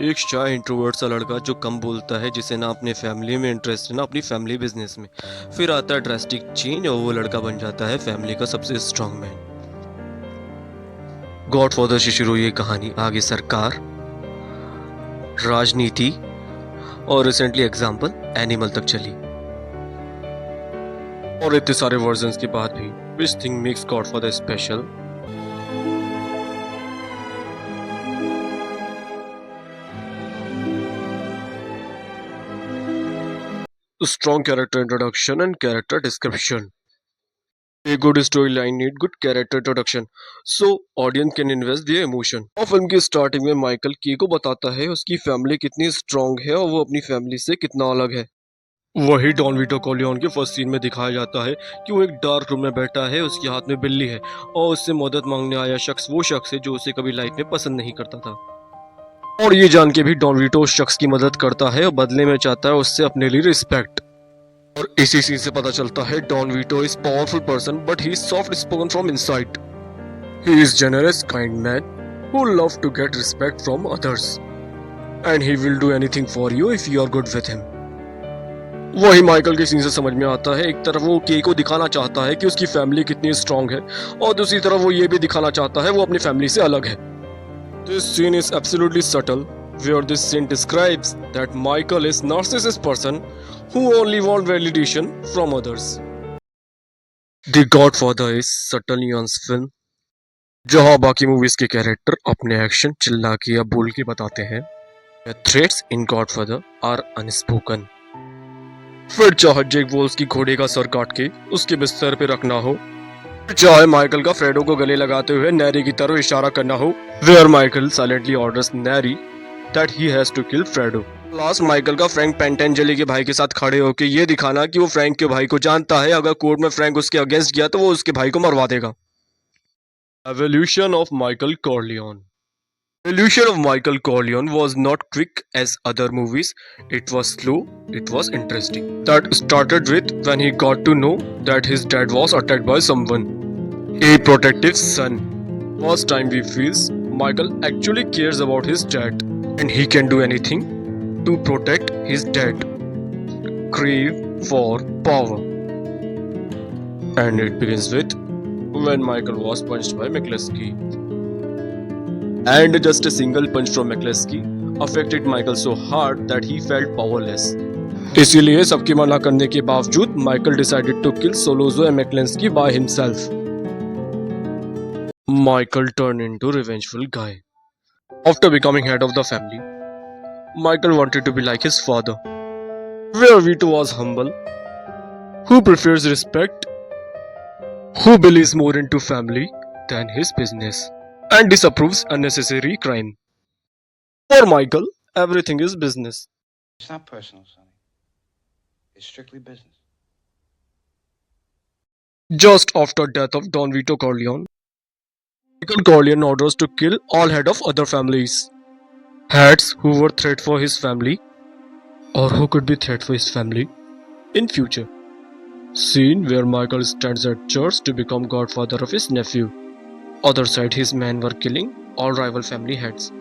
एक शाय इंट्रोवर्ट सा लड़का जो कम बोलता है, जिसे ना अपने फैमिली में इंटरेस्ट है ना अपनी फैमिली बिजनेस में। फिर आता है ड्रास्टिक चेंज और वो लड़का बन जाता है फैमिली का सबसे स्ट्रांग मैन। गॉडफादर से शुरू ये कहानी आगे सरकार, राजनीति और रिसेंटली एग्जाम्पल एनिमल तक चली। और इतने सारे वर्जन्स के बाद भी which thing makes godfather special? Strong character introduction and character description. A good storyline need good character introduction, so audience can invest their emotion. और फिल्म की स्टार्टिंग में माइकल की को बताता है उसकी फैमिली कितनी स्ट्रांग है और वो अपनी फैमिली से कितना अलग है। वही डॉन वीटो कॉर्लियोन के फर्स्ट सीन में दिखाया जाता है कि वो एक डार्क रूम में बैठा है, उसके हाथ में बिल्ली है और उससे मदद मांगने आया शख्स वो शख्स है जो उसे कभी लाइफ में पसंद नहीं करता था। और ये जान के भी डॉन वीटो उस शख्स की मदद करता है और बदले में चाहता है उससे अपने लिए रिस्पेक्ट। और इसी सीन से पता चलता है Don Vito is powerful person but he is soft spoken from inside. He is generous kind man who love to get respect from others and he will do anything for you if you are good with him। वही Michael के scene से समझ में आता है, एक तरफ वो के को दिखाना चाहता है कि उसकी फैमिली कितनी स्ट्रांग है और दूसरी तरफ वो ये भी दिखाना चाहता है वो अपनी फैमिली से अलग है। This scene is absolutely subtle where this scene describes that Michael is narcissist person who only want validation from others। The Godfather is subtle nuance film जहां बाकी मूवीज के कैरेक्टर अपने एक्शन चिल्ला के या बोल के बताते हैं। The threats in Godfather are unspoken। फिर चाहे जेक वॉल्स की घोड़े का सर काट के उसके बिस्तर पे रखना हो, चाहे माइकल का फ्रेडो को गले लगाते हुए नैरी की तरफ इशारा करना हो, where Michael silently orders Neri that he has to kill Fredo। Last Michael का फ्रैंक पेंटेंजली के भाई के साथ खड़े होकर ये दिखाना कि वो फ्रैंक के भाई को जानता है, अगर कोर्ट में फ्रैंक उसके अगेंस्ट गया तो वो उसके भाई को मरवा देगा। Evolution of Michael Corleone। Evolution of Michael Corleone was not quick as other movies. It was slow, it was interesting. That started with when he got to know that his dad was attacked by someone, a protective son। First time we feels Michael actually cares about his dad and he can do anything to protect his dad. Crave for power. And it begins with when Michael was punched by McCluskey. And just a single punch from McCluskey affected Michael so hard that he felt powerless। इसीलिए सबकी मना करने के बावजूद Michael decided to kill Solozzo and McCluskey by himself। Michael turned into a revengeful guy. After becoming head of the family, Michael wanted to be like his father, where Vito was humble, who prefers respect, who believes more into family than his business, and disapproves unnecessary crime। For Michael, everything is business। It's not personal, Sonny. It's strictly business. Just after death of Don Vito Corleone, Michael Corleone orders to kill all head of other families, heads who were threat for his family or who could be threat for his family in future। Scene where Michael stands at church to become godfather of his nephew. Other side his men were killing all rival family heads.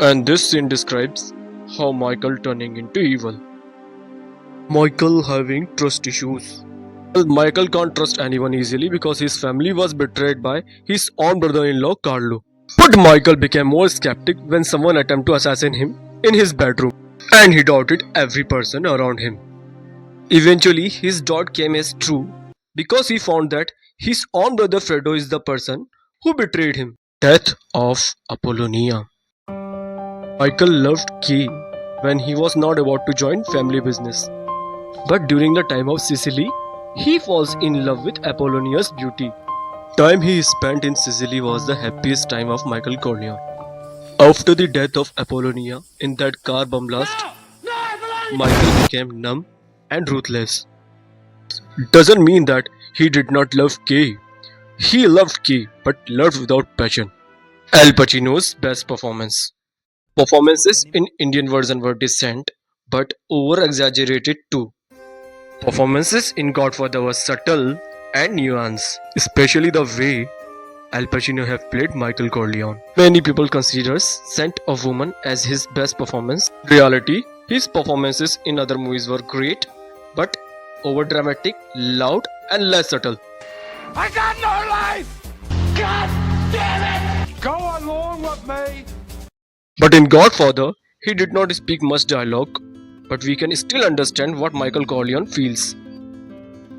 And this scene describes how Michael turning into evil. Michael having trust issues. Well, Michael can't trust anyone easily because his family was betrayed by his own brother-in-law Carlo. But Michael became more skeptic when someone attempted to assassinate him in his bedroom, and he doubted every person around him। Eventually, his doubt came as true because he found that his own brother Fredo is the person who betrayed him. Death of Apollonia। Michael loved Kay when he was not about to join family business, but during the time of Sicily, he falls in love with Apollonia's beauty। Time he spent in Sicily was the happiest time of Michael Corleone. After the death of Apollonia in that car bomb blast, Michael became numb and ruthless। Doesn't mean that he did not love Kay. He loved Kay, but loved without passion। Al Pacino's best performance. Performances in Indian version were decent, but over-exaggerated too। Performances in Godfather were subtle and nuanced, especially the way Al Pacino have played Michael Corleone. Many people consider Scent of Woman as his best performance. Reality, his performances in other movies were great, but overdramatic, loud, and less subtle. I got no life! God damn it! Go along with me! But in Godfather, he did not speak much dialogue, but we can still understand what Michael Corleone feels.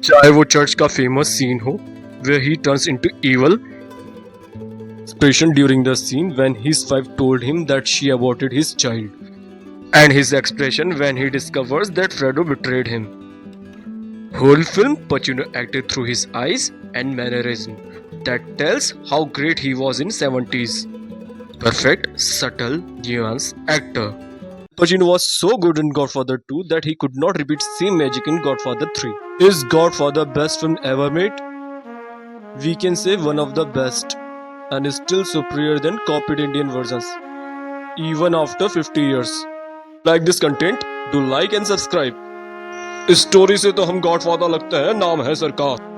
चाहे वो church का famous scene हो, where he turns into evil, especially during the scene when his wife told him that she aborted his child, and his expression when he discovers that Fredo betrayed him. Whole film Pacino acted through his eyes and mannerism that tells how great he was in 70s. Perfect, subtle, nuanced actor. Pacino was so good in Godfather 2 that he could not repeat same magic in Godfather 3. Is Godfather best film ever made? We can say one of the best, and is still superior than copied Indian versions, even after 50 years. Like this content, do like and subscribe. इस story से तो हम godfather लगते हैं, नाम है सरकार.